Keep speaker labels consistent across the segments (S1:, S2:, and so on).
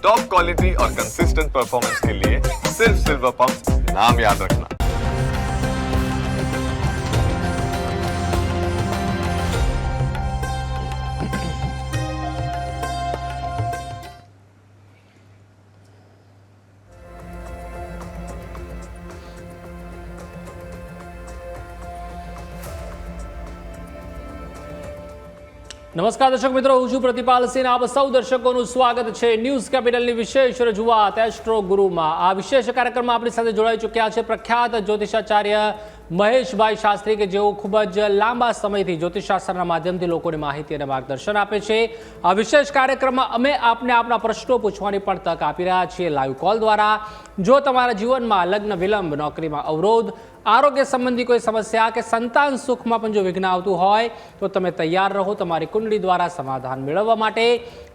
S1: Top quality और consistent performance के लिए सिर्फ सिल्वर पंप नाम याद रखना।
S2: નમસ્કાર દર્શક મિત્રો, હું છું પ્રતિપાલ સિંહ. આપ સૌ દર્શકોનું સ્વાગત છે ન્યૂઝ કેપિટલની વિશેષ રજૂઆત એસ્ટ્રો ગુરુમાં. આ વિશેષ કાર્યક્રમમાં આપણી સાથે જોડાઈ ચૂક્યા છે પ્રખ્યાત જ્યોતિષાચાર્ય મહેશભાઈ શાસ્ત્રી, કે જેઓ ખૂબ જ લાંબા સમયથી જ્યોતિષશાસ્ત્રના માધ્યમથી લોકોને માહિતી અને માર્ગદર્શન આપે છે. આ વિશેષ કાર્યક્રમમાં અમે આપને આપના પ્રશ્નો પૂછવાની પણ તક આપી રહ્યા છીએ લાઈવ કોલ દ્વારા. જો તમારા જીવનમાં લગ્ન વિલંબ, નોકરીમાં અવરોધ, આરોગ્ય સંબંધી કોઈ સમસ્યા કે સંતાન સુખમાં પણ જો વિઘ્ન આવતું હોય તો તમે તૈયાર રહો તમારી કુંડળી દ્વારા સમાધાન મેળવવા માટે.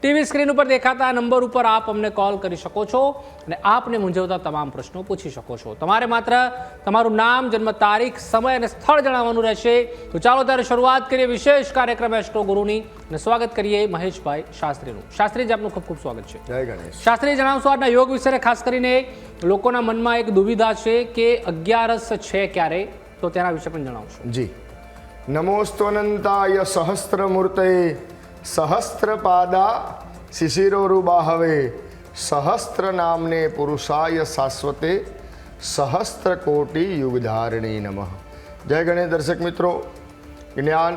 S2: ટીવી સ્ક્રીન ઉપર દેખાતા નંબર ઉપર આપ અમને કોલ કરી શકો છો અને આપને મૂંઝવતા તમામ પ્રશ્નો પૂછી શકો છો. તમારે માત્ર તમારું નામ, જન્મ તારીખ, સમય અને સ્થળ જણાવવાનું રહેશે. તો ચાલો ત્યારે શરૂઆત કરીએ વિશેષ કાર્યક્રમ એસ્ટ્રો ગુરુની અને સ્વાગત કરીએ મહેશભાઈ શાસ્ત્રીનું. શાસ્ત્રીજી, આપનું ખૂબ ખૂબ સ્વાગત છે.
S3: જય ગણેશ.
S2: શાસ્ત્રી, જણાવશો આજના યોગ વિશે? ખાસ કરીને લોકોના મનમાં એક દુવિધા છે કે 11 છે ક્યારે, તો તેના વિશે પણ જણાવશો.
S3: જી. નમોસ્ત્વનંતાય સહસ્ત્રમૂર્તય સહસ્ત્રપાદા શિશિરોરુબાહવે સહસ્ત્ર નામને પુરુષાય શાશ્વતે સહસ્ત્રકોટિ યુગધારિણી નમઃ. જય ગણેશ. દર્શક મિત્રો, જ્ઞાન,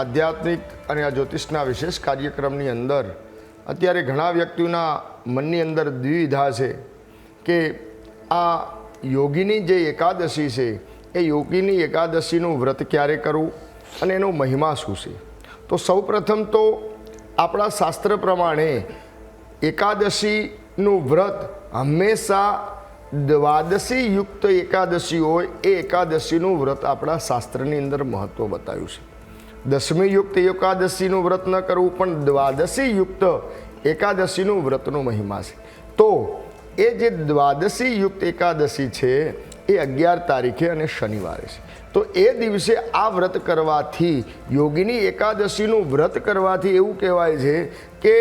S3: આધ્યાત્મિક અને આ જ્યોતિષના વિશેષ કાર્યક્રમની અંદર અત્યારે ઘણા વ્યક્તિઓના મનની અંદર દ્વિવિધા છે કે આ યોગીની જે એકાદશી છે એ યોગીની એકાદશીનું વ્રત ક્યારે કરવું અને એનો મહિમા શું છે. તો સૌપ્રથમ તો આપણા શાસ્ત્ર પ્રમાણે એકાદશીનું વ્રત હંમેશા દ્વાદશી યુક્ત એકાદશી હોય એ એકાદશીનું વ્રત આપણા શાસ્ત્રની અંદર મહત્ત્વ બતાવ્યું છે. દશમી યુક્ત એકાદશીનું વ્રત ન કરવું, પણ દ્વાદશી યુક્ત એકાદશીનું વ્રતનો મહિમા છે. તો એ જે દ્વાદશી યુક્ત એકાદશી છે એ 11 તારીખે અને શનિવારે છે. તો એ દિવસે આ વ્રત કરવાથી, યોગીની એકાદશીનું વ્રત કરવાથી એવું કહેવાય છે કે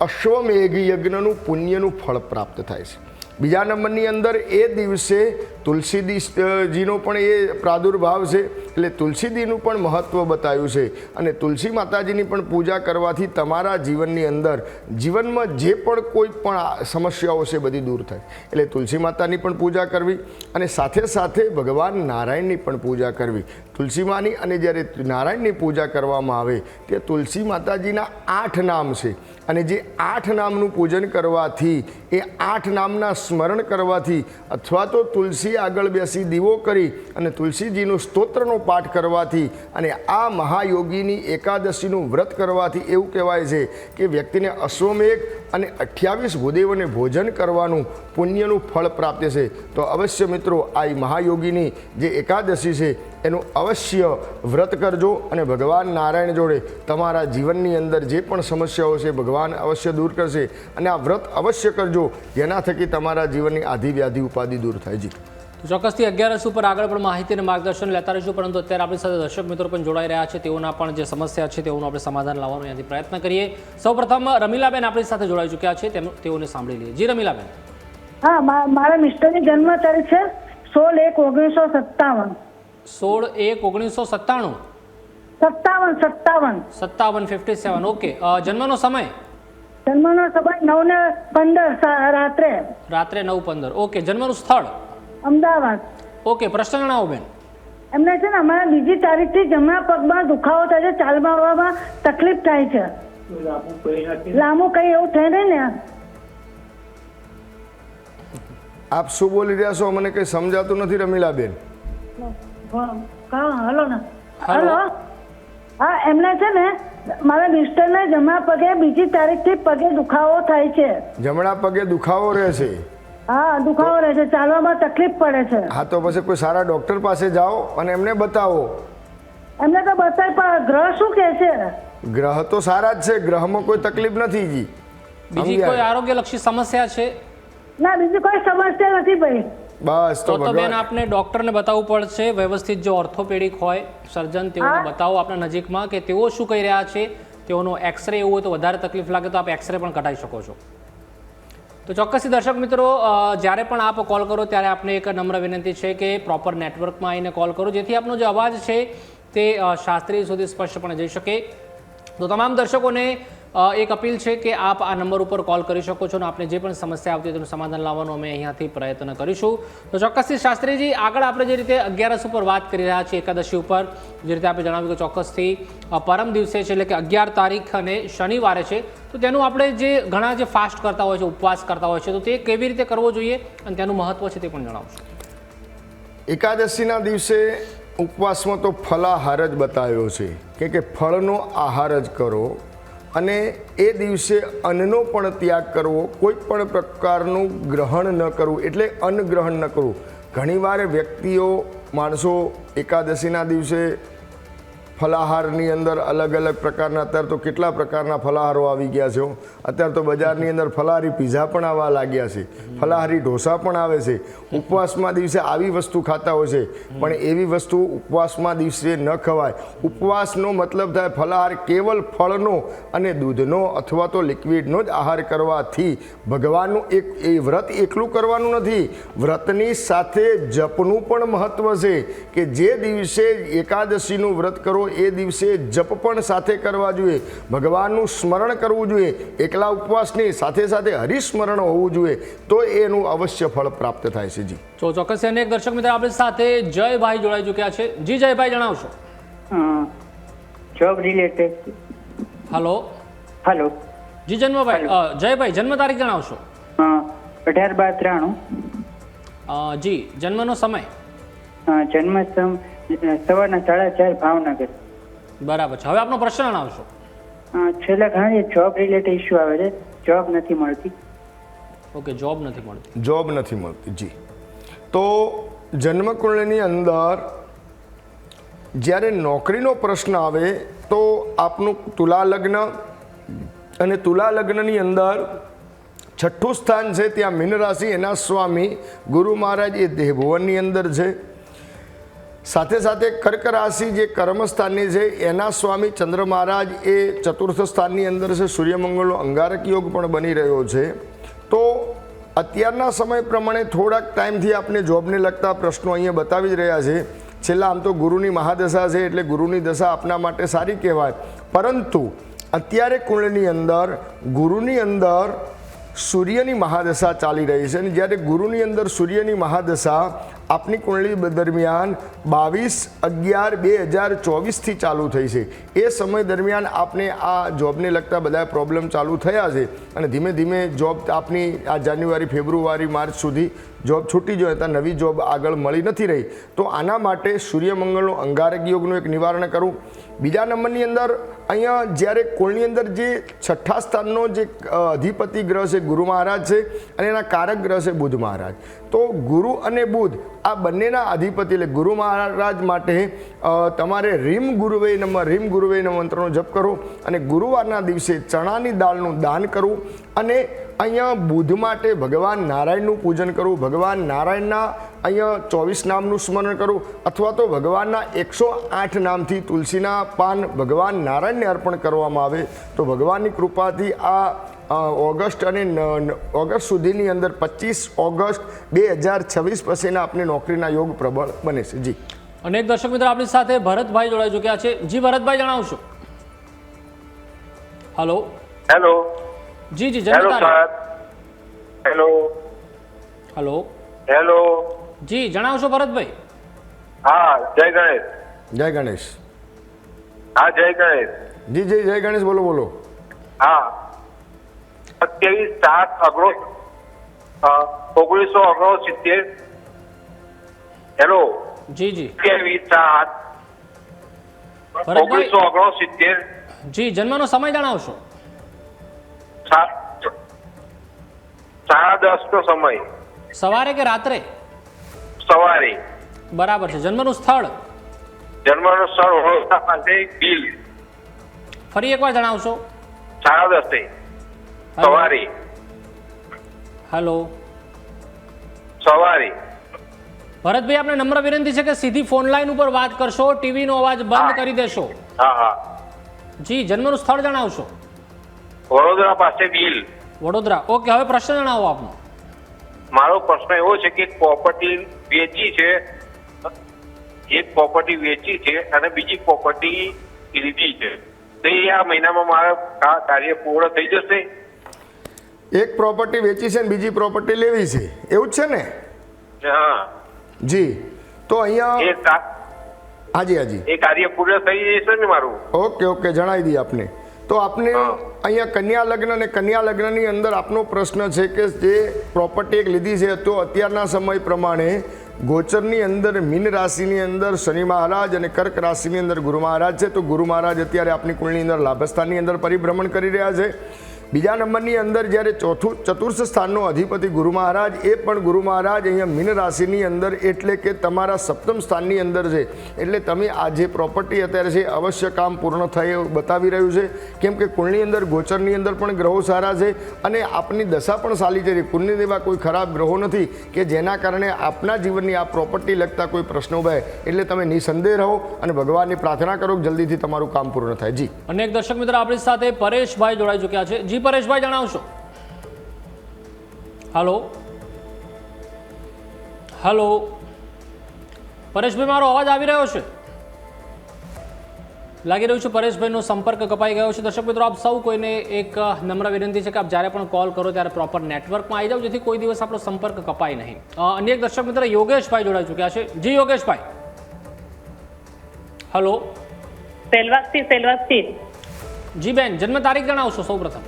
S3: અશ્વમેઘ યજ્ઞનું પુણ્યનું ફળ પ્રાપ્ત થાય છે. બીજા નંબરની અંદર એ દિવસે તુલસીજીનો પણ એ પ્રાદુર્ભાવ છે, એટલે તુલસીજીનું પણ મહત્ત્વ બતાવ્યું છે. અને તુલસી માતાજીની પણ પૂજા કરવાથી તમારા જીવનની અંદર જીવનમાં જે પણ કોઈ પણ સમસ્યાઓ છે બધી દૂર થાય. એટલે તુલસી માતાની પણ પૂજા કરવી અને સાથે સાથે ભગવાન નારાયણની પણ પૂજા કરવી. તુલસીમાની અને જ્યારે નારાયણની પૂજા કરવામાં આવે તે તુલસી માતાજીના 8 નામ છે અને જે 8 નામનું પૂજન કરવાથી, એ 8 નામના સ્મરણ કરવાથી અથવા તો તુલસી આગળ બેસી દીવો કરી અને તુલસીજીનું સ્તોત્રનો પાઠ કરવાથી અને આ મહાયોગીની એકાદશીનું વ્રત કરવાથી એવું કહેવાય છે કે વ્યક્તિને અશ્વમેઘ અને 28 ભૂદેવોને ભોજન કરવાનું પુણ્યનું ફળ પ્રાપ્ત છે. તો અવશ્ય મિત્રો આ મહાયોગીની જે એકાદશી છે એનું અવશ્ય વ્રત કરજો અને ભગવાન નારાયણ જોડે તમારા જીવનની અંદર જે પણ સમસ્યાઓ છે ભગવાન અવશ્ય દૂર કરશે. અને આ વ્રત અવશ્ય કરજો, જેના થકી તમારા જીવનની આધિ વ્યાધિ ઉપાધિ દૂર થાય. જી,
S2: તો ચોક્કસથી 11 ઉપર આગળ પણ માહિતી અને માર્ગદર્શન લેતા રહીશું. પરંતુ અત્યારે આપણી સાથે દર્શક મિત્રો પણ જોડાઈ રહ્યા છે, તેઓના પણ જે સમસ્યા છે તેઓનું આપણે સમાધાન લાવવાનો અહીંયાથી પ્રયત્ન કરીએ. સૌપ્રથમ રમીલાબેન આપણી સાથે જોડાઈ ચૂક્યા છે, તેઓને સાંભળી લઈએ. જી રમીલાબેન.
S4: હા, મારા મિસ્ટરની જન્મ તારીખ છે 16/1/1957.
S2: 16/1/1997. 57. ઓકે. જન્મનો સમય?
S4: જન્મનો સમય 9:15 રાત્રે.
S2: રાત્રે 9:15. ઓકે. જન્મનું સ્થળ?
S4: અમદાવાદ.
S2: ઓકે. પ્રશ્ન જણાવો બેન.
S4: એમને છે ને અમારા 2જી તારીખથી જમણા પગમાં દુખાવો થાય છે, ચાલ મારવામાં તકલીફ થાય છે. લાંબુ કઈ એવું થાય નહીં ને?
S3: આપ શું બોલી રહ્યા છો? મને કંઈ સમજાતું નથી રમીલાબેન.
S4: હલો ને. હલો. હા, એમને છે ને મારા મિસ્ટરને જમણા પગે 2જી તારીખથી પગે દુખાવો થાય છે.
S3: જમણા પગે દુખાવો રહે છે?
S4: હા, દુખાવો રહે છે, ચાલવામાં તકલીફ પડે છે.
S3: હા, તો પછી કોઈ સારા ડૉક્ટર પાસે જાઓ અને એમને બતાવો.
S4: એમને તો બતાય, પણ ગ્રહ શું કહે છે?
S3: ગ્રહ તો સારા જ છે, ગ્રહમાં કોઈ તકલીફ નથી. જી,
S2: બીજી કોઈ આરોગ્યલક્ષી સમસ્યા છે?
S4: ના, બીજી કોઈ સમસ્યા નથી ભાઈ.
S3: બસ તો
S2: બેન આપને ડોક્ટરને બતાવવું પડશે, વ્યવસ્થિત જો ઓર્થોપેડિક હોય સર્જન તેઓને બતાવો આપણા નજીકમાં કે તેઓ શું કહી રહ્યા છે. તેઓનો એક્સરે એવું હોય તો વધારે તકલીફ લાગે તો આપ એક્સરે પણ કઢાવી શકો છો. તો ચોક્કસથી દર્શક મિત્રો, જ્યારે પણ આપ કોલ કરો ત્યારે આપને એક નમ્ર વિનંતી છે કે પ્રોપર નેટવર્કમાં આવીને કોલ કરો, જેથી આપનો જે અવાજ છે તે શાસ્ત્રી સુધી સ્પષ્ટપણે જઈ શકે. તો તમામ દર્શકોને એક અપીલ છે કે આપ આ નંબર ઉપર કોલ કરી શકો છો અને આપને જે પણ સમસ્યા આવતી હોય તેનું સમાધાન લાવવાનો અમે અહીંયાથી પ્રયત્ન કરીશું. તો ચોક્કસથી શાસ્ત્રીજી, આગળ આપણે જે રીતે 11 ઉપર વાત કરી રહ્યા છીએ, એકાદશી ઉપર, જે રીતે આપણે જણાવ્યું કે ચોક્કસથી પરમ દિવસે છે, એટલે કે 11 તારીખ અને શનિવારે છે, તો તેનું આપણે જે ઘણા જે ફાસ્ટ કરતા હોય છે, ઉપવાસ કરતા હોય છે, તો તે કેવી રીતે કરવો જોઈએ અને તેનું મહત્વ છે તે પણ જણાવશો.
S3: એકાદશીના દિવસે ઉપવાસમાં તો ફલાહાર જ બતાવ્યો છે કે ફળનો આહાર જ કરો અને એ દિવસે અન્નનો પણ ત્યાગ કરવો, કોઈ પણ પ્રકારનું ગ્રહણ ન કરવું, એટલે અન્ન ગ્રહણ ન કરવું. ઘણીવાર વ્યક્તિઓ, માણસો એકાદશીના દિવસે ફલાહારની અંદર અલગ અલગ પ્રકારના, અત્યારે તો કેટલા પ્રકારના ફલાહારો આવી ગયા છે. અત્યારે તો બજારની અંદર ફલાહારી પીઝા પણ આવવા લાગ્યા છે, ફલાહારી ઢોસા પણ આવે છે. ઉપવાસમાં દિવસે આવી વસ્તુ ખાતા હોય છે, પણ એવી વસ્તુ ઉપવાસમાં દિવસે ન ખવાય. ઉપવાસનો મતલબ થાય ફલાહાર, કેવલ ફળનો અને દૂધનો અથવા તો લિક્વિડનો જ આહાર કરવાથી ભગવાનનું એ વ્રત એકલું કરવાનું નથી, વ્રતની સાથે જપનું પણ મહત્વ છે કે જે દિવસે એકાદશીનું વ્રત કરો એ દિવસે જપ પણ સાથે કરવા જોઈએ, ભગવાનનું સ્મરણ કરવું જોઈએ. એકલા ઉપવાસની સાથે સાથે હરિસ્મરણ હોવું જોઈએ, તો એનું અવશ્ય ફળ પ્રાપ્ત થાય છે. જી
S2: ચોક્કસ. અને એક દર્શક મિત્ર આપણી સાથે જયભાઈ જોડાઈ ચૂક્યા છે. જી જયભાઈ, જણાવશો.
S5: Job related.
S2: હલો. જી જયભાઈ, જન્મ તારીખ જણાવશો.
S5: 18/12/93.
S2: જી, જન્મનો સમય.
S5: જન્મ સવારના 4:30 ભાવનગર.
S2: બરાબર છે. હવે આપનો પ્રશ્ન જણાવશો.
S5: છેલ્લા ઘણા જોબ રિલેટેડ ઇસ્યુ આવે છે, જોબ નથી મળતી.
S2: ઓકે, જોબ નથી મળતી.
S3: જોબ નથી મળતી. જી, તો જન્મકુંડળીની અંદર જ્યારે નોકરીનો પ્રશ્ન આવે તો આપનું તુલા લગ્ન, અને તુલા લગ્નની અંદર 6ઠું સ્થાન છે ત્યાં મીન રાશિ, એના સ્વામી ગુરુ મહારાજ એ દેહભુવનની અંદર છે. સાથે સાથે કર્ક રાશિ જે કર્મસ્થાનની છે એના સ્વામી ચંદ્ર મહારાજ એ 4થ સ્થાનની અંદર છે. સૂર્યમંગળનો અંગારક યોગ પણ બની રહ્યો છે. તો અત્યારના સમય પ્રમાણે થોડાક ટાઈમથી આપણે જોબને લગતા પ્રશ્નો અહીંયા બતાવી જ રહ્યા છે. છેલ્લા આમ તો ગુરુની મહાદશા છે, એટલે ગુરુની દશા આપના માટે સારી કહેવાય, પરંતુ અત્યારે કુંડળીની અંદર ગુરુની અંદર સૂર્યની મહાદશા ચાલી રહી છે. અને જ્યારે ગુરુની અંદર સૂર્યની મહાદશા આપની કુંડળી દરમિયાન 22/11/2024થી ચાલુ થઈ છે. એ સમય દરમિયાન આપને આ જોબને લગતા બધા પ્રોબ્લેમ ચાલુ થયા છે અને ધીમે ધીમે જોબ આપની આ જાન્યુઆરી, ફેબ્રુઆરી, માર્ચ સુધી જોબ છૂટી જાય, ત્યાં નવી જોબ આગળ મળી નથી રહી. તો આના માટે સૂર્યમંગળનો અંગારક યોગનું એક નિવારણ કરવું. બીજા નંબરની અંદર અહીંયા જ્યારે કુળની અંદર જે 6ઠ્ઠા સ્થાનનો જે અધિપતિ ગ્રહ છે ગુરુ મહારાજ છે, અને એના કારક ગ્રહ છે બુધ મહારાજ. તો ગુરુ અને બુધ આ બંનેના અધિપતિ, એટલે ગુરુ મહારાજ માટે તમારે રીમ ગુરુવે નમઃ મંત્રનો જપ કરો અને ગુરુવારના દિવસે ચણાની દાળનું દાન કરવું. અને અહીંયા બુધ માટે ભગવાન નારાયણનું પૂજન કરવું, ભગવાન નારાયણના અહીંયા 24 નામનું સ્મરણ કરવું, અથવા તો ભગવાનના 108 નામથી તુલસીના પાન ભગવાન નારાયણને અર્પણ કરવામાં આવે તો ભગવાનની કૃપાથી આ ઓગસ્ટ અને ઓગસ્ટ સુધીની અંદર 25 ઓગસ્ટ 2026 પછીના આપની નોકરીના યોગ પ્રબળ બને છે. જી,
S2: અને એક દર્શક મિત્ર આપણી સાથે ભરતભાઈ જોડાઈ ચૂક્યા છે. જી ભરતભાઈ, જણાવશો. હલો. જી, જન્મ તારીખ. હલો. જી, જણાવશો ભરતભાઈ.
S1: હા, જય ગણેશ.
S3: જય ગણેશ.
S1: હા, જય ગણેશ.
S3: જી, જય ગણેશ. બોલો.
S1: હા, 27/7/1969. હેલો.
S2: જી.
S1: 27/7/1969.
S2: જી, જન્મનો સમય જણાવશો.
S1: 10:30 નો સમય.
S2: સવારે કે રાત્રે?
S1: સવારે.
S2: બરાબર છે. જન્મનું સ્થળ?
S1: જન્મનું સ્થળ વડોદરા પાસે ગીલ.
S2: ફરી એકવાર જણાવશો.
S1: 10:30 સવારે.
S2: હલો.
S1: સવારે.
S2: ભરતભાઈ, આપણે નમ્ર વિનંતી છે કે સીધી ફોન લાઈન ઉપર વાત કરશો, ટીવીનો અવાજ બંધ કરી દેશો.
S1: હા.
S2: જી, જન્મનું સ્થળ જણાવશો.
S1: વડોદરા પાસે ગીલ.
S2: વડોદરા. ઓકે, હવે પ્રશ્ન જણાવો આપનો.
S6: મારો પ્રશ્ન એવો છે કે પ્રોપર્ટી વેચી છે, એક પ્રોપર્ટી વેચી છે અને બીજી પ્રોપર્ટી લીધી છે, તો એ આ મહિનામાં મારા કાર્ય પૂર્ણ થઈ જશે?
S3: એક પ્રોપર્ટી વેચી છે ને બીજી પ્રોપર્ટી લેવી છે, એવું જ છે ને?
S6: હા
S3: જી. તો અહીંયા
S6: એ કા-
S3: હાજી હાજી
S6: એ કાર્ય પૂર્ણ થઈ જશે ને મારું?
S3: ઓકે ઓકે, જણાવી દઈએ આપને. તો આપને અહીંયા કન્યા લગ્ન અને કન્યા લગ્નની અંદર આપનો પ્રશ્ન છે કે જે પ્રોપર્ટી એક લીધી છે તો અત્યારના સમય પ્રમાણે ગોચરની અંદર મીન રાશિની અંદર શનિ મહારાજ અને કર્ક રાશિની અંદર ગુરુ મહારાજ છે. તો ગુરુ મહારાજ અત્યારે આપની કુળની અંદર લાભસ્થાનની અંદર પરિભ્રમણ કરી રહ્યા છે. બીજા નંબરની અંદર જ્યારે ચતુર્થ સ્થાનનો અધિપતિ ગુરુ મહારાજ, એ પણ ગુરુ મહારાજ અહીંયા મીન રાશિની અંદર એટલે કે તમારા સપ્તમ સ્થાનની અંદર છે. એટલે તમે આ જે પ્રોપર્ટી અત્યારે છે અવશ્ય કામ પૂર્ણ થાય એવું બતાવી રહ્યું છે. કેમ કે કુળની અંદર ગોચરની અંદર પણ ગ્રહો સારા છે અને આપની દશા પણ સારી છે. કુળની એવા કોઈ ખરાબ ગ્રહો નથી કે જેના કારણે આપના જીવનની આ પ્રોપર્ટી લગતા કોઈ પ્રશ્નો ઉભા. એટલે તમે નિસંદેહ રહો અને ભગવાનની પ્રાર્થના કરો કે જલ્દીથી તમારું કામ પૂર્ણ થાય. જી.
S2: અને એક દર્શક મિત્ર આપણી સાથે પરેશભાઈ જોડાઈ ચૂક્યા છે. જી પરેશભાઈ, જણાવશો? હલો હલો પરેશભાઈ, મારો અવાજ આવી રહ્યો છે? લાગી રહ્યું છે પરેશભાઈનો સંપર્ક કપાઈ ગયો છે. દર્શક મિત્રો, આપ સૌ કોઈને એક નમ્ર વિનંતી છે કે આપ જ્યારે પણ કોલ કરો ત્યારે પ્રોપર નેટવર્કમાં આવી જાઓ, જેથી કોઈ દિવસ આપણો સંપર્ક કપાય નહીં. અન્ય એક દર્શક મિત્ર યોગેશભાઈ જોડાઈ ચૂક્યા છે. જી યોગેશભાઈ. હલો.
S7: સેલવાસથી.
S2: જી બેન, જન્મ તારીખ જણાવશો સૌપ્રથમ?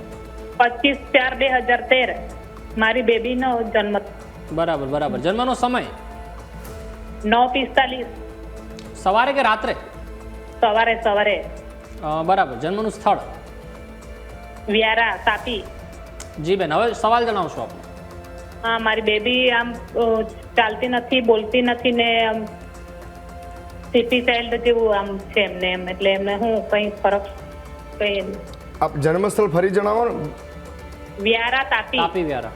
S7: 25/4/2013 મારી બેબીનો જન્મ.
S2: બરાબર બરાબર. જન્મનો સમય?
S7: 9:45
S2: સવારે કે રાત્રે?
S7: સવારે.
S2: બરાબર. જન્મનું સ્થળ?
S7: વ્યારા, તાપી.
S2: જી બેન, હવે સવાલ જણાવશો આપનો?
S7: હા, મારી બેબી આમ ચાલતી નથી, બોલતી નથી ને આમ સીટી ચાઇલ્ડ જેવું આમ છે એમને એમ. એટલે એમને હું કઈ ફરક કઈ?
S3: આપ જન્મસ્થળ ફરી જણાવો ને.
S7: વ્યારા, તાપી.
S2: તાપી વ્યારા.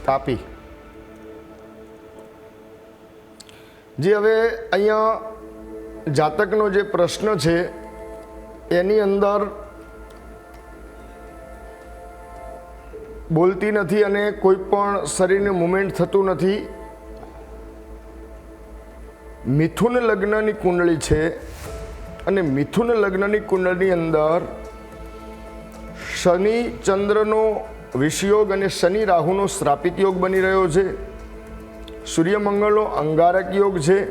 S3: તાપી. જી. હવે અહીંયા જાતકનો જે પ્રશ્ન છે એની અંદર બોલતી નથી અને કોઈ પણ શરીરનું મુવમેન્ટ થતું નથી. મિથુન લગ્નની કુંડળી છે અને મિથુન લગ્નની કુંડળીની અંદર શનિ ચંદ્રનો વિષયોગ અને શનિ રાહુનો શ્રાપિત યોગ બની રહ્યો છે. સૂર્ય મંગળનો અંગારક યોગ છે.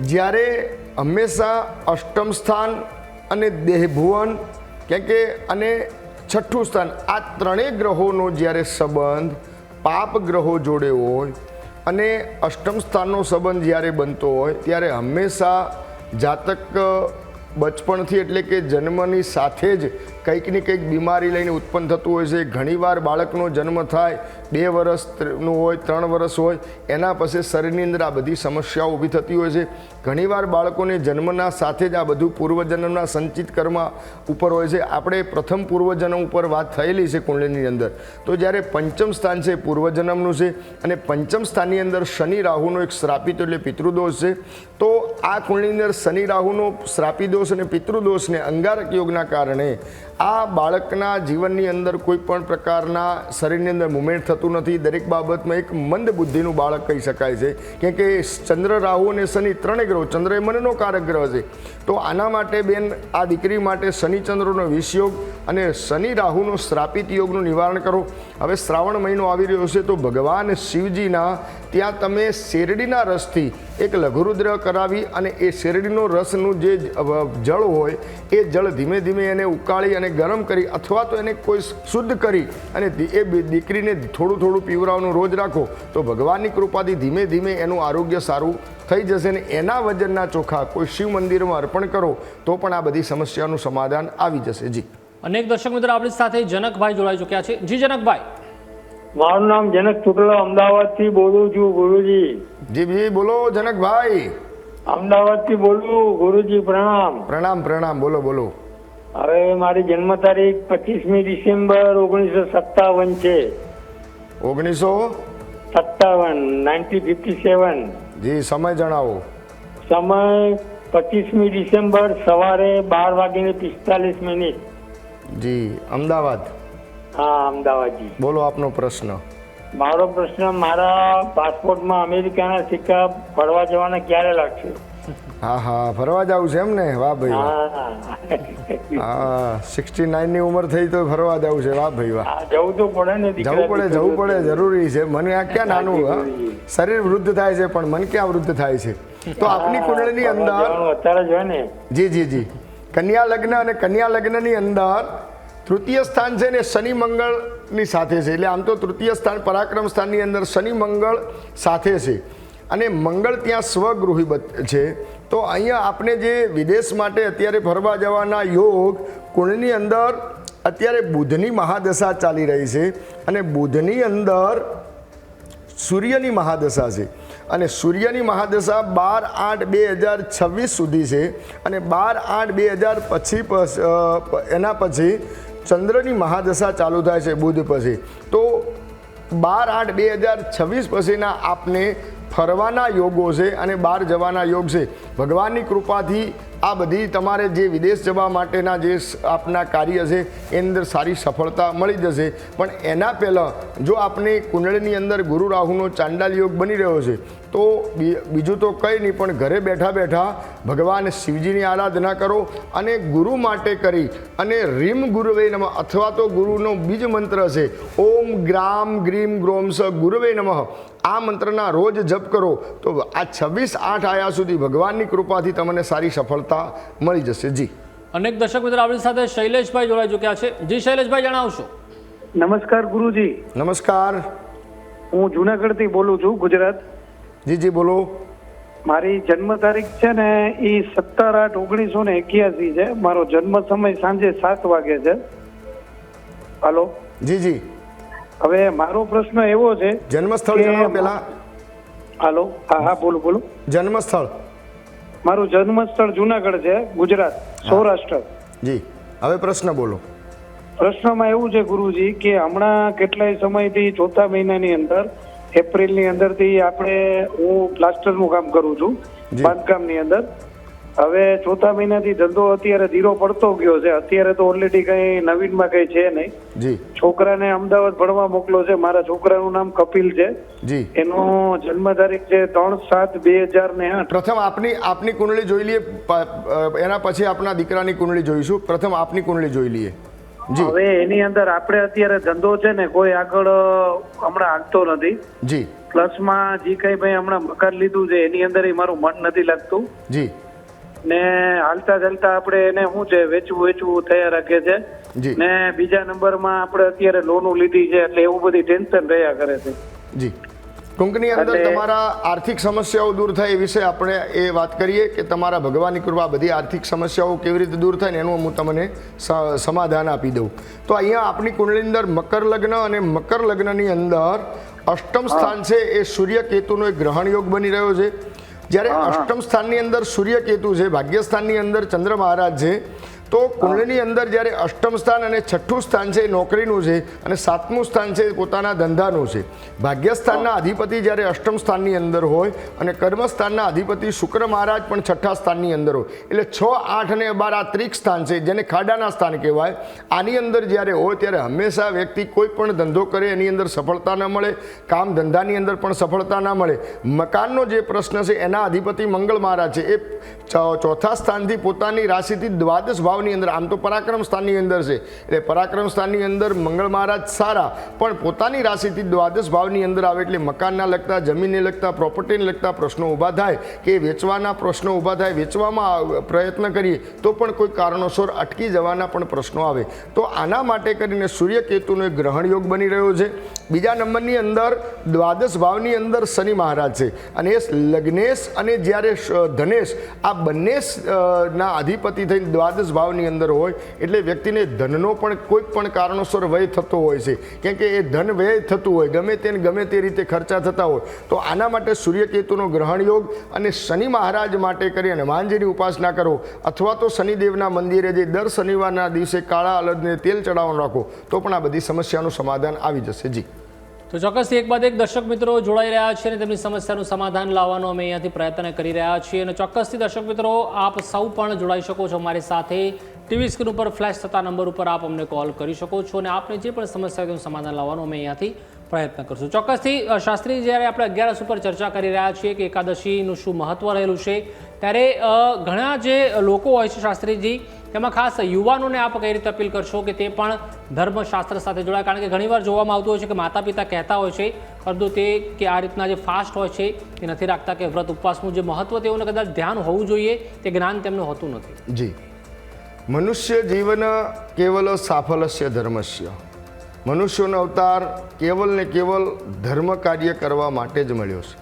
S3: જ્યારે હંમેશા અષ્ટમ સ્થાન અને દેહભુવન કે અને છઠ્ઠું સ્થાન, આ ત્રણેય ગ્રહોનો જ્યારે સંબંધ પાપ ગ્રહો જોડે હોય અને અષ્ટમ સ્થાનનો સંબંધ જ્યારે બનતો હોય ત્યારે હંમેશા જાતક બચપણથી એટલે કે જન્મની સાથે જ કંઈક ને કંઈક બીમારી લઈને ઉત્પન્ન થતું હોય છે. ઘણીવાર બાળકનો જન્મ થાય 2 વર્ષનું હોય, 3 વર્ષ હોય, એના પછી શરીરની અંદર આ બધી સમસ્યાઓ ઊભી થતી હોય છે. ઘણીવાર બાળકોને જન્મના સાથે જ આ બધું પૂર્વજન્મના સંચિત કર્મ ઉપર હોય છે. આપણે પ્રથમ પૂર્વજન્મ ઉપર વાત થયેલી છે કુંડળીની અંદર. તો જ્યારે પંચમ સ્થાન છે પૂર્વજન્મનું છે અને પંચમ સ્થાનની અંદર શનિ રાહુનો એક શ્રાપિત એટલે પિતૃદોષ છે. તો આ કુંડળીની અંદર શનિ રાહુનો શ્રાપિત દોષ અને પિતૃદોષને અંગારક યોગના કારણે આ બાળકના જીવનની અંદર કોઈ પણ પ્રકારના શરીરની અંદર મુવમેન્ટ થતું નથી. દરેક બાબતમાં એક મંદ બુદ્ધિનું બાળક કહી શકાય છે. કેમ કે ચંદ્ર રાહુ અને શનિ ત્રણેય ગ્રહો, ચંદ્ર એ મનનો કારક ગ્રહ છે. તો આના માટે બેન, આ દીકરી માટે શનિ ચંદ્રનો વિષયોગ અને શનિ રાહુનો શ્રાપિત યોગનું નિવારણ કરો. હવે શ્રાવણ મહિનો આવી રહ્યો છે તો ભગવાન શિવજીના ત્યાં તમે શેરડીના રસથી એક લઘુરુદ્ર કરાવી અને એ શેરડીનો રસનું જે જળ હોય એ જળ ધીમે ધીમે એને ઉકાળી અને ગરમ કરી અથવા તો એને કોઈ શુદ્ધ કરી અને એ દીકરીને થોડું થોડું પીવરાવવાનું રોજ રાખો તો ભગવાનની કૃપાથી ધીમે ધીમે એનું આરોગ્ય સારું થઈ જશે. ને એના વજનના ચોખા કોઈ શિવ મંદિરમાં અર્પણ કરો તો પણ આ બધી સમસ્યાનું સમાધાન આવી જશે. જી.
S2: અનેક દર્શક મિત્રો આપણી સાથે જનકભાઈ જોડાઈ ચૂક્યા છે. જી જનકભાઈ.
S8: મારું નામ જનક ચુટલા, અમદાવાદથી બોલું છું ગુરુજી.
S3: જી બોલો જનકભાઈ.
S8: અમદાવાદથી બોલું ગુરુજી. પ્રણામ.
S3: પ્રણામ પ્રણામ. બોલો બોલો.
S8: હવે મારી જન્મ તારીખ 25મી ડિસેમ્બર 1957 છે. 1957.
S3: જી. સમય જણાવો.
S8: સમય 25મી ડિસેમ્બર સવારે 12:45.
S3: જી. અમદાવાદ.
S8: હા અમદાવાદજી.
S3: બોલો આપનો પ્રશ્ન.
S8: મારો પ્રશ્ન, મારા પાસપોર્ટમાં અમેરિકાના સિક્કા ફરવા જવાના ક્યારે લાગશે?
S3: હા હા, ફરવા જવું છે એમ ને? વાહ ભાઈ વાહ.
S8: હા
S3: હા, 69 ની ઉંમર થઈ તો ફરવા જવું છે. વાહ ભાઈ વાહ.
S8: જવું તો પડે ને દીકરા.
S3: જવું પડે, જરૂરી છે. મને આ ક્યાં નાનું, હા શરીર વૃદ્ધ થાય છે પણ મન ક્યાં વૃદ્ધ થાય છે? તો આપની કુંડળીની અંદર
S8: અત્યારે જ હોય ને.
S3: જી કન્યા લગ્ન અને કન્યા લગ્નની અંદર તૃતીય સ્થાન છે ને શનિ મંગળની સાથે છે. એટલે આમ તો તૃતીય સ્થાન પરાક્રમ સ્થાનની અંદર શનિ મંગળ સાથે છે અને મંગળ ત્યાં સ્વગૃહી છે. તો અહીંયા આપણે જે વિદેશ માટે અત્યારે ફરવા જવાના યોગ કુંડની અંદર અત્યારે બુધની મહાદશા ચાલી રહી છે અને બુધની અંદર સૂર્યની મહાદશા છે અને સૂર્યની મહાદશા 12/8/2026 સુધી છે અને 12/8/2000 પછી એના પછી ચંદ્રની મહાદશા ચાલુ થાય છે બુધ પછી. તો 12/8/2026 પછીના આપને ફરવાના યોગો છે અને બહાર જવાના યોગ છે. ભગવાનની કૃપાથી આ બધી તમારે જે વિદેશ જવા માટેના જે આપના કાર્ય છે એની અંદર સારી સફળતા મળી જશે. પણ એના પહેલાં જો આપની કુંડળીની અંદર ગુરુ રાહુનો ચાંડાલ યોગ બની રહ્યો છે તો બીજું તો કંઈ નહીં, પણ ઘરે બેઠા બેઠા ભગવાન શિવજીની આરાધના કરો અને ગુરુ માટે કરી અને રીમ ગુરુવે નમઃ અથવા તો ગુરુનો બીજ મંત્ર છે ઓમ ગ્રામ ગ્રીમ ગ્રોમ સ ગુરુવે નમઃ. આ મંત્રના રોજ જપ કરો તો આ 26/8 આયા સુધી ભગવાનની કૃપાથી તમને સારી સફળતા મળી જશે. જી
S2: અનેક દર્શક મિત્રો આપણી સાથે શૈલેષભાઈ જોડાઈ ચૂક્યા છે. જી શૈલેષભાઈ, જણાવશો.
S9: નમસ્કાર ગુરુજી.
S3: નમસ્કાર.
S9: હું જુનાગઢથી બોલું છું, ગુજરાત.
S3: જી બોલો.
S9: મારી જન્મ તારીખ છે ને એ 17/8/1981 છે. મારો જન્મ સમય સાંજે 7 વાગે છે. હાલો.
S3: જી.
S9: હવે મારો પ્રશ્ન એવો છે,
S3: જન્મસ્થળ જણાવો પહેલા.
S9: હાલો. હા બોલો.
S3: જન્મસ્થળ
S9: મારું જન્મસ્થળ જુનાગઢ છે, ગુજરાત, સૌરાષ્ટ્ર.
S3: જી, હવે પ્રશ્ન બોલો.
S9: પ્રશ્નમાં એવું છે ગુરુજી કે હમણાં કેટલાય સમયથી ચોથા મહિનાની અંદર એપ્રિલની અંદરથી હું પ્લાસ્ટરનું કામ કરું છું, બાંધકામની અંદર. હવે ચોથા મહિનાથી ધંધો અત્યારે ધીરો પડતો ગયો છે. અત્યારે તો ઓલરેડી કઈ નવીનમાં કઈ છે નહીં.
S3: જી.
S9: છોકરાને અમદાવાદ ભણવા મોકલો છે. મારા છોકરાનું નામ કપિલ છે.
S3: જી.
S9: એનો જન્મ તારીખ છે 3/7/2008.
S3: પ્રથમ આપની કુંડળી જોઈ લઈએ, એના પછી આપના દીકરાની કુંડળી જોઈશું. પ્રથમ આપની કુંડળી જોઈ લઈએ.
S9: હવે એની અંદર આપણે અત્યારે ધંધો છે ને કોઈ આગળ હમણાં હાલતો નથી.
S3: જી.
S9: પ્લસમાં જે કઈ ભાઈ હમણાં મકાન લીધું છે એની અંદર મારું મન નથી લાગતું.
S3: જી.
S9: ને હાલતા ચાલતા આપણે એને શું છે વેચવું થયા રાખે છે. ને બીજા નંબરમાં આપણે અત્યારે લોનો લીધી છે એટલે એવું બધી ટેન્શન રહ્યા કરે છે.
S3: જી. ટૂંકની અંદર તમારા આર્થિક સમસ્યાઓ દૂર થાય એ વિશે આપણે એ વાત કરીએ કે તમારા ભગવાનની કૃપા બધી આર્થિક સમસ્યાઓ કેવી રીતે દૂર થાય ને એનું હું તમને સમાધાન આપી દઉં. તો અહીંયા આપણી કુંડળીની અંદર મકર લગ્ન અને મકર લગ્નની અંદર અષ્ટમ સ્થાન છે એ સૂર્ય કેતુનો એક ગ્રહણ યોગ બની રહ્યો છે. જ્યારે અષ્ટમ સ્થાનની અંદર સૂર્ય કેતુ છે, ભાગ્યસ્થાનની અંદર ચંદ્ર મહારાજ છે. તો કુંડળીની અંદર જ્યારે અષ્ટમ સ્થાન અને છઠ્ઠું સ્થાન છે એ નોકરીનું છે અને સાતમું સ્થાન છે પોતાના ધંધાનું છે. ભાગ્યસ્થાનના અધિપતિ જ્યારે અષ્ટમ સ્થાનની અંદર હોય અને કર્મસ્થાનના અધિપતિ શુક્ર મહારાજ પણ છઠ્ઠા સ્થાનની અંદર હોય. એટલે 6, 8 અને 12 આ ત્રિક સ્થાન છે જેને ખાડાના સ્થાન કહેવાય. આની અંદર જ્યારે હોય ત્યારે હંમેશા વ્યક્તિ કોઈ પણ ધંધો કરે એની અંદર સફળતા ન મળે, કામ ધંધાની અંદર પણ સફળતા ના મળે. મકાનનો જે પ્રશ્ન છે એના અધિપતિ મંગળ મહારાજ છે એ ચોથા સ્થાનથી પોતાની રાશિથી દ્વાદશ ભાવની અંદર, આમ તો પરાક્રમ સ્થાનની અંદર છે એટલે પરાક્રમ સ્થાનની અંદર મંગળ મહારાજ સારા, પણ પોતાની રાશિથી દ્વાદશ ભાવની અંદર આવે એટલે મકાનના લગતા, જમીનને લગતા, પ્રોપર્ટીને લગતા પ્રશ્નો ઊભા થાય કે વેચવાના પ્રશ્નો ઊભા થાય. વેચવામાં પ્રયત્ન કરીએ તો પણ કોઈ કારણોસર અટકી જવાના પણ પ્રશ્નો આવે. તો આના માટે કરીને સૂર્ય કેતુનો એક ગ્રહણ યોગ બની રહ્યો છે. બીજા નંબરની અંદર દ્વાદશ ભાવની અંદર શનિ મહારાજ છે અને એ લગ્નેશ અને જ્યારે ધનેશ આ બંને ના અધિપતિ થઈને દ્વાદશ ભાવની અંદર હોય એટલે વ્યક્તિને ધનનો પણ કોઈ પણ કારણોસર વ્યય થતો હોય છે. કેમ કે એ ધન વ્યય થતું હોય, ગમે તે રીતે ખર્ચા થતા હોય. તો આના માટે સૂર્યકેતુનો ગ્રહણ યોગ અને શનિ મહારાજ માટે કરી હનુમાનજીની ઉપાસના કરો અથવા તો શનિદેવના મંદિરે જઈ દર શનિવારના દિવસે કાળા અલદને તેલ ચડાવવાનું રાખો તો પણ આ બધી સમસ્યાનું સમાધાન આવી જશે. જી.
S2: તો ચોક્કસથી એક બાદ એક દર્શક મિત્રો જોડાઈ રહ્યા છે અને તેમની સમસ્યાનું સમાધાન લાવવાનો અમે અહીંયાથી પ્રયત્ન કરી રહ્યા છીએ અને ચોક્કસથી દર્શક મિત્રો આપ સૌ પણ જોડાઈ શકો છો અમારી સાથે ટીવી સ્ક્રીન ઉપર ફ્લેશ થતા નંબર ઉપર આપ અમને કોલ કરી શકો છો અને આપને જે પણ સમસ્યા હોય તેનું સમાધાન લાવવાનો અમે અહીંયાથી પ્રયત્ન કરશું. ચોક્કસથી શાસ્ત્રી, જ્યારે આપણે 11 ઉપર ચર્ચા કરી રહ્યા છીએ કે એકાદશીનું શું મહત્વ રહેલું છે, ત્યારે ઘણા જે લોકો હોય છે શાસ્ત્રીજી, તેમાં ખાસ યુવાનોને આપ કઈ રીતે અપીલ કરશો કે તે પણ ધર્મશાસ્ત્ર સાથે જોડાય? કારણ કે ઘણીવાર જોવામાં આવતું હોય છે કે માતા પિતા કહેતા હોય છે પરંતુ તે કે આ રીતના જે ફાસ્ટ હોય છે એ નથી રાખતા, કે વ્રત ઉપવાસનું જે મહત્વ તેઓને કદાચ ધ્યાન હોવું જોઈએ તે જ્ઞાન તેમનું હોતું નથી.
S3: જી, મનુષ્ય જીવન કેવલ સાફલ્ય ધર્મસ્ય. મનુષ્યનો અવતાર કેવલ ને કેવલ ધર્મ કાર્ય કરવા માટે જ મળ્યો છે.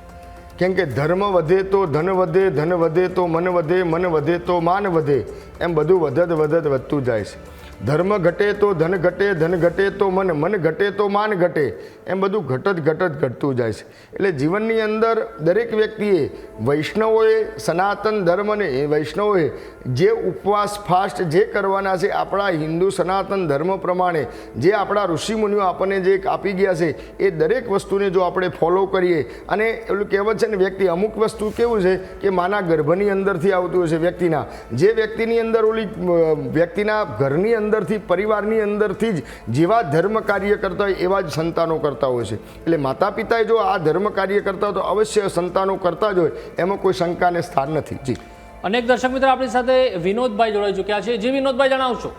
S3: કેમ કે ધર્મ વધે તો ધન વધે, ધન વધે તો મન વધે, મન વધે તો માન વધે, એમ બધું વધતું જાય છે. ધર્મ ઘટે તો ધન ઘટે, ધન ઘટે તો મન, મન ઘટે તો માન ઘટે, એમ બધું ઘટતું જાય છે. એટલે જીવનની અંદર દરેક વ્યક્તિએ, વૈષ્ણવોએ, સનાતન ધર્મને વૈષ્ણવોએ જે ઉપવાસ ફાસ્ટ જે કરવાના છે, આપણા હિન્દુ સનાતન ધર્મ પ્રમાણે જે આપણા ઋષિમુનિઓ આપણને જે આપી ગયા છે, એ દરેક વસ્તુને જો આપણે ફોલો કરીએ, અને એવું કહેવત છે ને, વ્યક્તિ અમુક વસ્તુ કેવું છે કે માના ગર્ભની અંદરથી આવતું હોય છે વ્યક્તિના, જે વ્યક્તિની અંદર ઓલી વ્યક્તિના ઘરની અંદરથી, પરિવારની અંદરથી જ જેવા ધર્મ કાર્ય કરતા હોય એવા જ સંતાનો કરતા હોય છે. એટલે માતા પિતાએ જો આ ધર્મ કાર્ય કરતા હોય તો અવશ્ય સંતાનો કરતા જ હોય, એમાં કોઈ શંકાને સ્થાન નથી. જી,
S2: અનેક દર્શક મિત્રો આપણી સાથે વિનોદભાઈ જોડાઈ ચૂક્યા છે. જી વિનોદભાઈ, જણાવશો.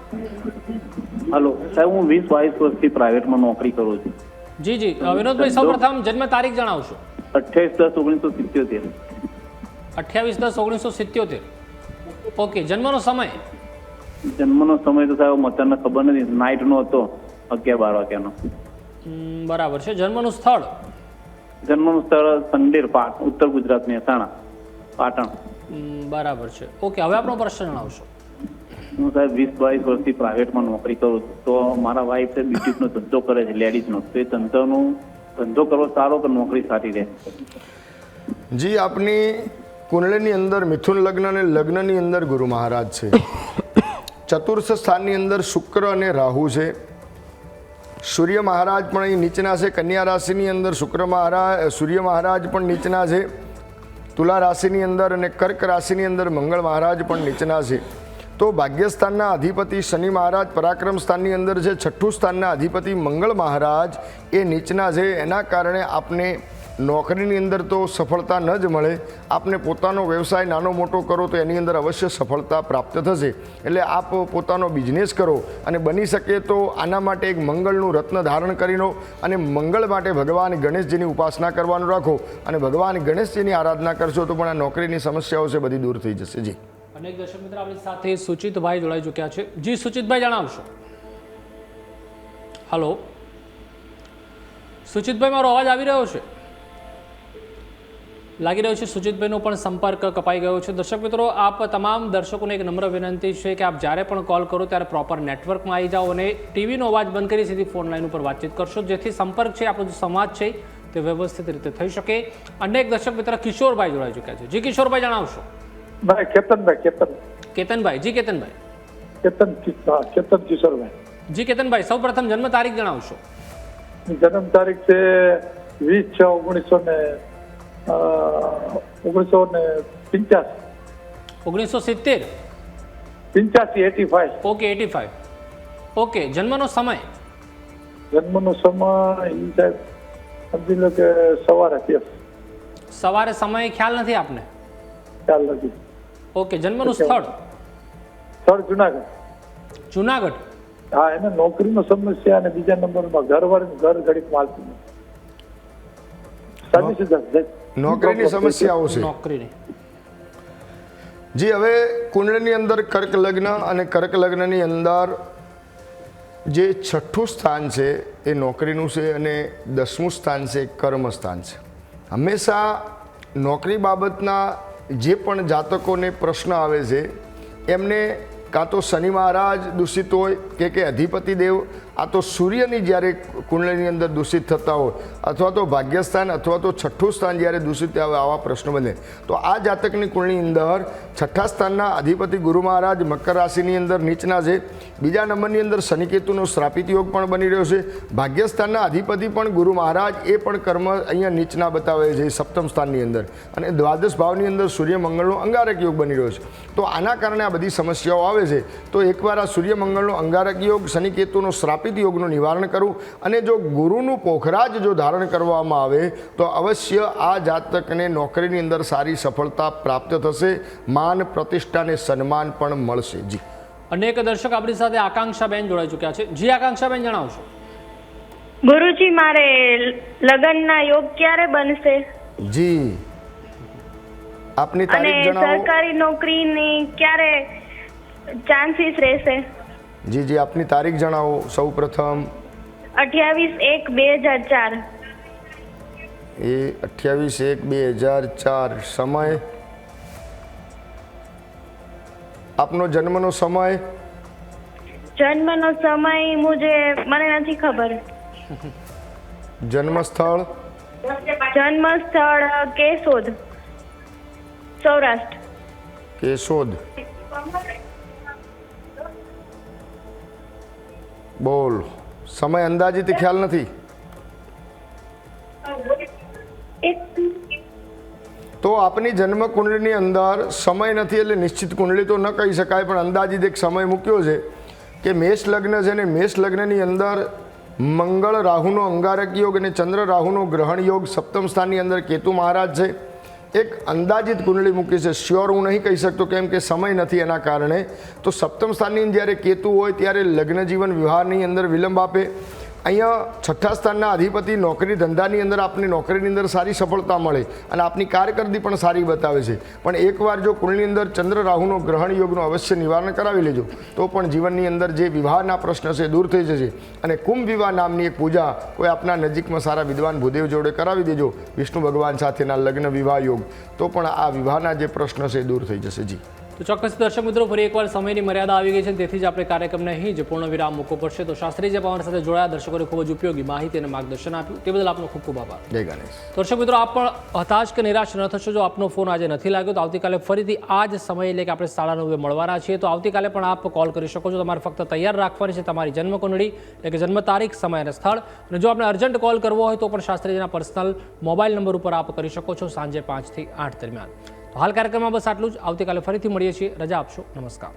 S10: હેલો સાહેબ, હું 20-22 વર્ષથી પ્રાઇવેટમાં નોકરી કરું છું.
S2: જી જી વિનોદભાઈ, સૌપ્રથમ જન્મ તારીખ જણાવશો.
S10: 28-10-1977.
S2: 28-10-1977. ઓકે, જન્મનો સમય?
S10: જન્મનો સમય તો સાહેબ મતને ખબર નથી, નાઇટનો હતો, 11-12 વાગ્યાનો.
S2: બરાબર છે. જન્મનું સ્થળ?
S10: જન્મનું સ્થળ સંડેર, ઉત્તર ગુજરાત, મહેસાણા, પાટણ.
S2: બરાબર છે. ઓકે, હવે આપણો પ્રશ્ન જણાવશો.
S10: હું સાહેબ 20-22 વર્ષથી પ્રાઇવેટમાં નોકરી કરું છું. તો મારા વાઈફ બ્યુટીનો ધંધો કરે છે, લેડીઝનો. તો એ ધંધો કરવો સારો કે નોકરી સારી રહે?
S3: જી, આપની કુંડળીની અંદર મિથુન લગ્ન અને લગ્નની અંદર ગુરુ મહારાજ છે. ચતુર્થ સ્થાનની અંદર શુક્ર અને રાહુ છે. સૂર્ય મહારાજ પણ અહીં નીચના છે. કન્યા રાશિની અંદર સૂર્ય મહારાજ પણ નીચના છે. તુલા રાશિની અંદર અને કર્ક રાશિની અંદર મંગળ મહારાજ પણ નીચના છે. તો ભાગ્યસ્થાનના અધિપતિ શનિ મહારાજ પરાક્રમ સ્થાનની અંદર છે. છઠ્ઠું સ્થાનના અધિપતિ મંગળ મહારાજ એ નીચના છે. એના કારણે આપને નોકરીની અંદર તો સફળતા ન જ મળે. આપને પોતાનો વ્યવસાય નાનો મોટો કરો તો એની અંદર અવશ્ય સફળતા પ્રાપ્ત થશે. એટલે આપ પોતાનો બિઝનેસ કરો અને બની શકે તો આના માટે એક મંગળનું રત્ન ધારણ કરી લો અને મંગળ માટે ભગવાન ગણેશજીની ઉપાસના કરવાનું રાખો અને ભગવાન ગણેશજીની આરાધના કરશો તો પણ આ નોકરીની સમસ્યાઓ છે બધી દૂર થઈ જશે. જી,
S2: અનેક દર્શક મિત્રો આપણી સાથે સુચિતભાઈ જોડાઈ ચૂક્યા છે. જી સુચિતભાઈ, જણાવશો. હલો સુચિતભાઈ, મારો અવાજ આવી રહ્યો છે? લાગી રહ્યો છે સુચિતભાઈનો પણ સંપર્ક કપાઈ ગયો છે. દર્શક મિત્રો, આપ તમામ દર્શકોને એક નમ્ર વિનંતી છે કે આપ જ્યારે પણ કોલ કરો ત્યારે પ્રોપર નેટવર્કમાં આવી જાઓ અને ટીવીનો અવાજ બંધ કરી સીધી ફોન લાઈન ઉપર વાતચીત કરશો, જેથી સંપર્ક છે, આપણો જે સંવાદ છે તે વ્યવસ્થિત રીતે થઈ શકે. અનેક દર્શક મિત્ર કિશોરભાઈ જોડાઈ ચૂક્યા છે. જી કિશોરભાઈ, જણાવશો. કેતનભાઈ. જી કેતનભાઈ.
S9: કેતન કિશોરભાઈ.
S2: જી કેતનભાઈ, સૌ પ્રથમ જન્મ તારીખ જણાવશો.
S9: જન્મ તારીખ છે 20/6/1985.
S2: 1970.
S9: 85.
S2: ઓકે, 85. ઓકે, જન્મનો સમય?
S9: જન્મનો સમય સમજી લો કે સવારે.
S2: સવારે સમય ખ્યાલ નથી આપને?
S9: ખ્યાલ નથી.
S2: ઓકે, જન્મનું સ્થળ?
S9: સ્થળ જુનાગઢ.
S2: જુનાગઢ.
S9: હા, એને નોકરીનો સમસ્યા અને બીજા નંબરમાં ઘર ઘડીક માલતું
S3: નોકરીની સમસ્યાઓ છે.
S2: નોકરીની.
S3: જી, હવે કુંડળીની અંદર કર્ક લગ્ન અને કર્ક લગ્નની અંદર જે છઠ્ઠું સ્થાન છે એ નોકરીનું છે અને 10મું સ્થાન છે કર્મ સ્થાન છે. હંમેશા નોકરી બાબતના જે પણ જાતકોને પ્રશ્ન આવે છે એમને કાં તો શનિ મહારાજ દૂષિત હોય કે અધિપતિ દેવ આ તો સૂર્યની જ્યારે કુંડળીની અંદર દૂષિત થતા હોય અથવા તો ભાગ્યસ્થાન અથવા તો છઠ્ઠું સ્થાન જ્યારે દૂષિત આવે આવા પ્રશ્નો બને તો આ જાતકની કુંડળીની અંદર છઠ્ઠા સ્થાનના અધિપતિ ગુરુ મહારાજ મકર રાશિની અંદર નીચના છે, બીજા નંબરની અંદર શનિકેતુનો શ્રાપિત યોગ પણ બની રહ્યો છે, ભાગ્યસ્થાનના અધિપતિ પણ ગુરુ મહારાજ એ પણ કર્મ અહીંયા નીચના બતાવે છે સપ્તમ સ્થાનની અંદર, અને દ્વાદશ ભાવની અંદર સૂર્ય મંગળનો અંગારક યોગ બની રહ્યો છે. તો આના કારણે આ બધી સમસ્યાઓ આવે છે. તો એકવાર આ સૂર્ય મંગળનો અંગારક યોગ, શનિકેતુનો શ્રાપિત યોગનું નિવારણ કરવું, અને જો ગુરુનું પોખરાજ જો ધારણ કરવામાં આવે તો અવશ્ય આ જાતકને નોકરીની અંદર સારી સફળતા પ્રાપ્ત થશે, માન પ્રતિષ્ઠા અને સન્માન પણ મળશે. જી
S2: અનેક દર્શક આપણી સાથે આકાંક્ષાબેન જોડાઈ ચૂક્યા છે. જી આકાંક્ષાબેન, જણાવશો.
S11: ગુરુજી, મારે લગ્નના યોગ ક્યારે બનશે?
S3: જી આપની તારીખ
S11: અને
S3: જણાવો.
S11: સરકારી નોકરીની ક્યારે ચાન્સીસ રહેશે?
S3: જી જી આપની તારીખ જણાવો. સૌ પ્રથમ
S11: 28/1/2004.
S3: એ 28/1/2004. સમય? આપનો જન્મનો સમય?
S11: જન્મનો સમય મને નથી ખબર.
S3: જન્મ સ્થળ?
S11: જન્મ સ્થળ કેશોદ, સૌરાષ્ટ્ર.
S3: કેશોદ. બોલ. સમય અંદાજિત ખ્યાલ નથી? તો આપની જન્મ કુંડળીની અંદર સમય નથી એટલે નિશ્ચિત કુંડળી તો ન કહી શકાય, પણ અંદાજિત એક સમય મૂક્યો છે કે મેષ લગ્ન છે, ને મેષ લગ્નની અંદર મંગળ રાહુનો અંગારક યોગ અને ચંદ્ર રાહુનો ગ્રહણ યોગ, સપ્તમ સ્થાનની અંદર કેતુ મહારાજ છે. એક અંદાજિત કુંડળી મૂકી છે, શ્યોર હું નહીં કહી શકતો કેમ કે સમય નથી એના કારણે. તો સપ્તમ સ્થાનની જ્યારે કેતુ હોય ત્યારે લગ્ન જીવન વિવાહની અંદર વિલંબ આપે. અહીંયા છઠ્ઠા સ્થાનના અધિપતિ નોકરી ધંધાની અંદર આપની નોકરીની અંદર સારી સફળતા મળે અને આપની કારકિર્દી પણ સારી બતાવે છે. પણ એકવાર જો કુંડળીની અંદર ચંદ્ર રાહુનો ગ્રહણ યોગનું અવશ્ય નિવારણ કરાવી લેજો તો પણ જીવનની અંદર જે વિવાહના પ્રશ્ન છે દૂર થઈ જશે. અને કુંભ વિવાહ નામની એક પૂજા કોઈ આપના નજીકમાં સારા વિદ્વાન ભૂદેવ જોડે કરાવી દેજો, વિષ્ણુ ભગવાન સાથેના લગ્ન વિવાહ યોગ, તો પણ આ વિવાહના જે પ્રશ્ન છે દૂર થઈ જશે. જી
S2: તો ચોક્કસ દર્શક મિત્રો, ફરી એકવાર સમયની મર્યાદા આવી ગઈ છે, તેથી જ આપણે કાર્યક્રમને અહીં જ પૂર્ણ વિરામ મૂકવો પડશે. તો શાસ્ત્રીજી અમારી સાથે જોડાયા, દર્શકોને ખૂબ જ ઉપયોગી માહિતી અને માર્ગદર્શન આપ્યું, તે બદલ આપનો ખૂબ ખૂબ આભાર.
S3: જય ગણેશ.
S2: દર્શક મિત્રો, આપ પણ હતાશ કે નિરાશ ન થશો. જો આપનો ફોન આજે નથી લાગ્યો તો આવતીકાલે ફરીથી આ જ સમય એટલે કે આપણે 9:30 મળવાના છીએ. તો આવતીકાલે પણ આપ કોલ કરી શકો છો. તમારે ફક્ત તૈયાર રાખવાની છે તમારી જન્મકુંડળી એટલે કે જન્મ તારીખ, સમય અને સ્થળ. અને જો આપણે અર્જન્ટ કોલ કરવો હોય તો પણ શાસ્ત્રીજીના પર્સનલ મોબાઈલ નંબર ઉપર આપ કરી શકો છો સાંજે 5 થી 8 દરમિયાન. તો હાલ કાર્યક્રમમાં બસ આટલું જ. આવતીકાલે ફરીથી મળીએ છીએ. રજા આપશો. નમસ્કાર.